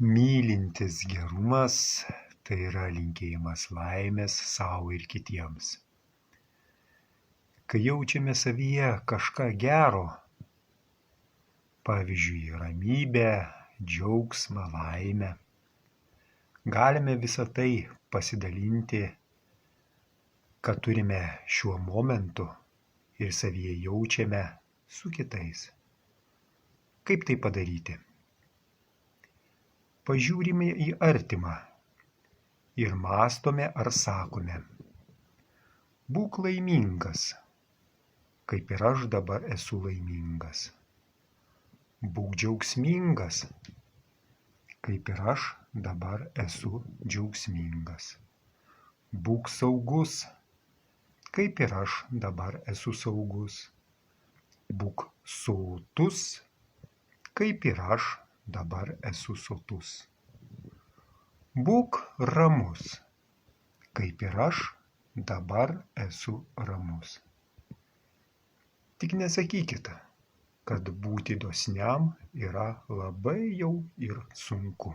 Mylintis gerumas tai yra linkėjimas laimės sau ir kitiems. Kai jaučiame savyje kažką gero, pavyzdžiui, ramybę, džiaugsmą, laimę, galime visą tai pasidalinti, ką turime šiuo momentu ir savyje jaučiame su kitais. Kaip tai padaryti? Pažiūrime į artimą ir mąstome ar sakome: būk laimingas, kaip ir aš dabar esu laimingas. Būk džiaugsmingas, kaip ir aš dabar esu džiaugsmingas. Būk saugus, kaip ir aš dabar esu saugus. Būk sotus, kaip ir aš dabar esu sotus. Būk ramus, kaip ir aš dabar esu ramus. Tik nesakykite, kad būti dosniam yra labai jau ir sunku.